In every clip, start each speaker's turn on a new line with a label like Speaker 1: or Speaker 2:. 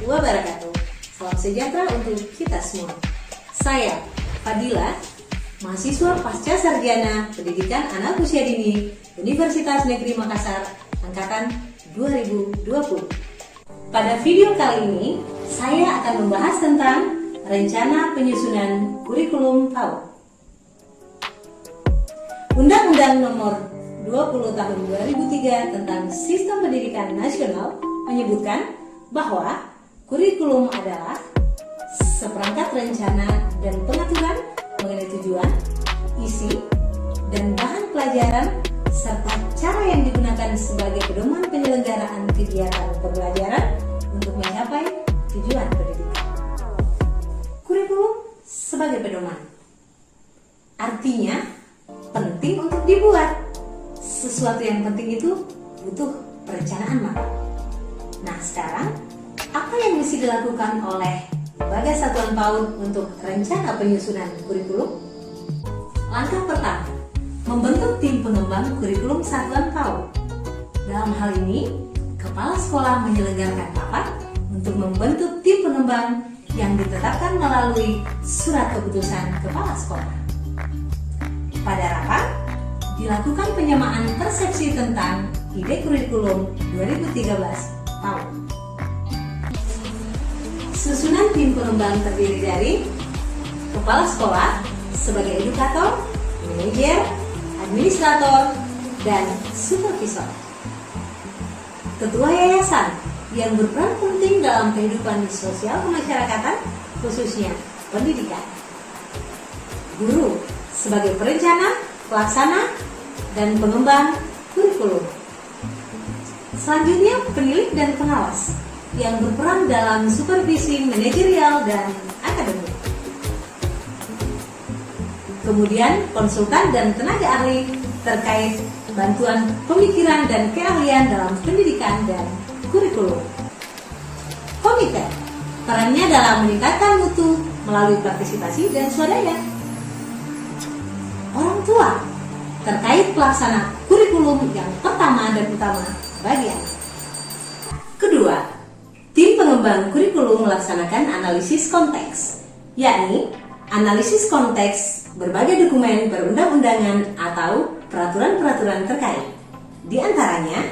Speaker 1: wabarakatuh. Salam sejahtera untuk kita semua. Saya Fadila, mahasiswa pasca sarjana pendidikan anak usia dini Universitas Negeri Makassar angkatan 2020. Pada video kali ini saya akan membahas tentang rencana penyusunan kurikulum PAUD. Undang-Undang Nomor 20 Tahun 2003 tentang Sistem Pendidikan Nasional menyebutkan bahwa kurikulum adalah seperangkat rencana dan pengaturan mengenai tujuan, isi, dan bahan pelajaran serta cara yang digunakan sebagai pedoman penyelenggaraan kegiatan pembelajaran untuk mencapai tujuan pendidikan. Kurikulum sebagai pedoman artinya penting untuk dibuat. Sesuatu yang penting itu butuh perencanaan matang. Nah, sekarang apa yang mesti dilakukan oleh Lembaga Satuan PAUD untuk rencana penyusunan kurikulum? Langkah pertama, membentuk tim pengembang kurikulum Satuan PAUD. Dalam hal ini, kepala sekolah menyelenggarakan rapat untuk membentuk tim pengembang yang ditetapkan melalui surat keputusan kepala sekolah. Pada rapat, dilakukan penyamaan persepsi tentang ide kurikulum 2013 PAUD. Susunan tim pengembang terdiri dari kepala sekolah sebagai edukator, manajer, administrator, dan supervisor. Ketua yayasan yang berperan penting dalam kehidupan sosial kemasyarakatan, khususnya pendidikan. Guru sebagai perencana, pelaksana, dan pengembang kurikulum. Selanjutnya, penilik dan pengawas yang berperan dalam supervisi manajerial dan akademik. Kemudian, konsultan dan tenaga ahli terkait bantuan pemikiran dan keahlian dalam pendidikan dan kurikulum. Komite, perannya dalam meningkatkan mutu melalui partisipasi dan swadaya. Orang tua, terkait pelaksana kurikulum yang pertama dan utama bagi anak. Kedua, tim pengembang kurikulum melaksanakan analisis konteks, yakni analisis konteks berbagai dokumen perundang-undangan atau peraturan-peraturan terkait. Di antaranya,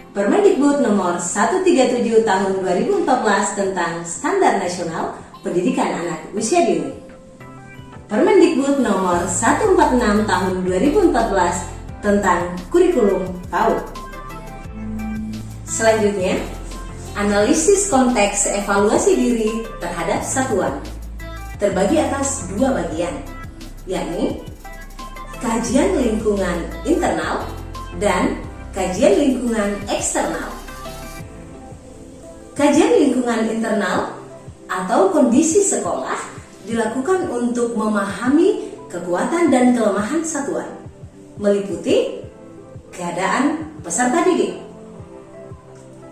Speaker 1: Permendikbud Nomor 137 Tahun 2014 tentang Standar Nasional Pendidikan Anak Usia Dini, Permendikbud Nomor 146 Tahun 2014 tentang kurikulum PAUD. Selanjutnya, analisis konteks evaluasi diri terhadap satuan terbagi atas dua bagian, yakni kajian lingkungan internal dan kajian lingkungan eksternal. Kajian lingkungan internal atau kondisi sekolah dilakukan untuk memahami kekuatan dan kelemahan satuan, meliputi keadaan peserta didik.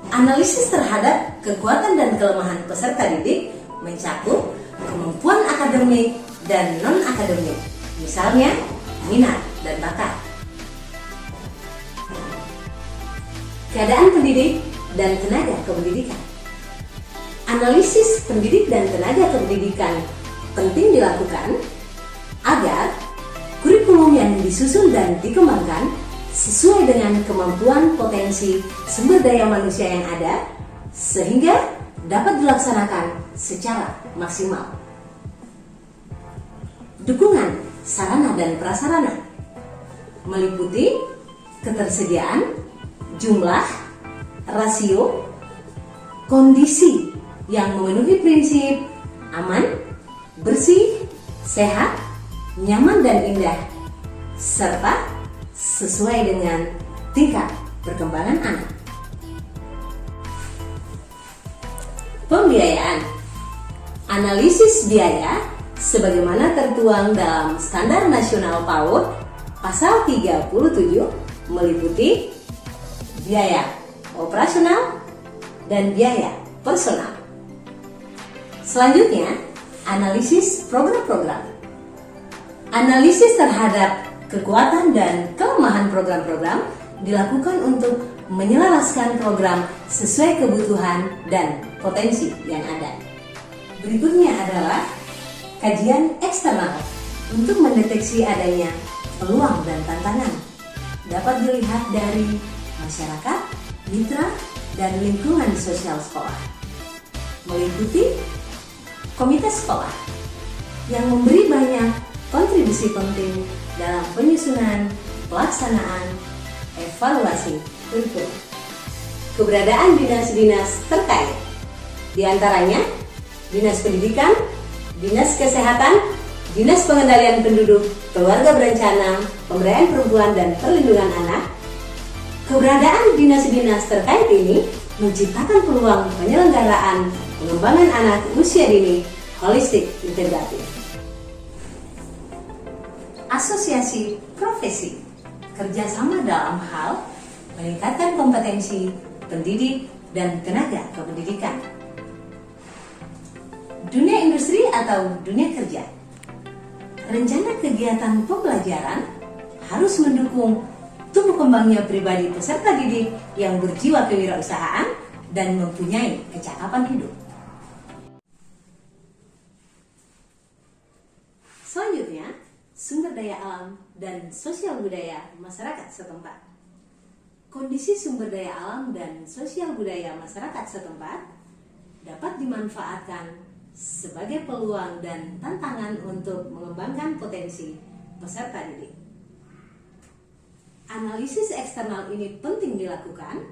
Speaker 1: Analisis terhadap kekuatan dan kelemahan peserta didik mencakup kemampuan akademik dan non-akademik, misalnya minat dan bakat. Keadaan pendidik dan tenaga kependidikan. Analisis pendidik dan tenaga kependidikan penting dilakukan agar kurikulum yang disusun dan dikembangkan sesuai dengan kemampuan potensi sumber daya manusia yang ada, sehingga dapat dilaksanakan secara maksimal. Dukungan sarana dan prasarana meliputi ketersediaan, jumlah, rasio, kondisi yang memenuhi prinsip aman, bersih, sehat, nyaman dan indah, serta sesuai dengan tingkat perkembangan anak. Pembiayaan. Analisis biaya sebagaimana tertuang dalam Standar Nasional PAUD Pasal 37 meliputi biaya operasional dan biaya personal. Selanjutnya, analisis program-program. Analisis terhadap kekuatan dan kelemahan program-program dilakukan untuk menyelaraskan program sesuai kebutuhan dan potensi yang ada. Berikutnya adalah kajian eksternal untuk mendeteksi adanya peluang dan tantangan. Dapat dilihat dari masyarakat, mitra, dan lingkungan sosial sekolah. Meliputi komite sekolah yang memberi banyak kontribusi penting dalam penyusunan, pelaksanaan, evaluasi kurikulum. Keberadaan dinas-dinas terkait, diantaranya Dinas Pendidikan, Dinas Kesehatan, Dinas Pengendalian Penduduk, Keluarga Berencana, Pemberdayaan Perempuan dan Perlindungan Anak. Keberadaan dinas-dinas terkait ini menciptakan peluang penyelenggaraan pengembangan anak usia dini holistik integratif. Asosiasi profesi kerjasama dalam hal meningkatkan kompetensi pendidik dan tenaga kependidikan. Dunia industri atau dunia kerja. Rencana kegiatan pembelajaran harus mendukung tumbuh kembangnya pribadi peserta didik yang berjiwa kewirausahaan dan mempunyai kecakapan hidup. Selanjutnya, sumber daya alam dan sosial budaya masyarakat setempat. Kondisi sumber daya alam dan sosial budaya masyarakat setempat dapat dimanfaatkan sebagai peluang dan tantangan untuk mengembangkan potensi peserta didik. Analisis eksternal ini penting dilakukan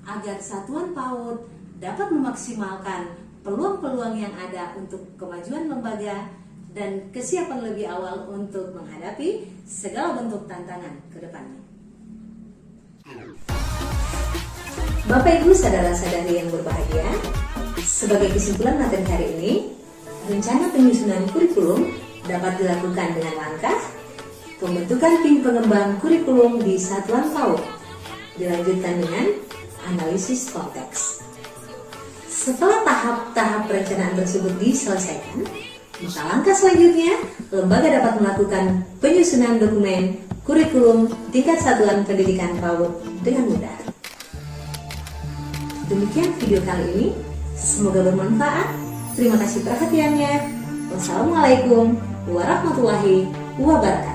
Speaker 1: agar satuan PAUD dapat memaksimalkan peluang-peluang yang ada untuk kemajuan lembaga dan kesiapan lebih awal untuk menghadapi segala bentuk tantangan ke depannya. Bapak Ibu saudara-saudari yang berbahagia, sebagai kesimpulan materi hari ini, rencana penyusunan kurikulum dapat dilakukan dengan langkah pembentukan tim pengembang kurikulum di satuan PAUD, dilanjutkan dengan analisis konteks. Setelah tahap-tahap perencanaan tersebut diselesaikan, maka langkah selanjutnya, lembaga dapat melakukan penyusunan dokumen kurikulum tingkat satuan pendidikan PAUD dengan mudah. Demikian video kali ini, semoga bermanfaat. Terima kasih perhatiannya. Wassalamualaikum warahmatullahi wabarakatuh.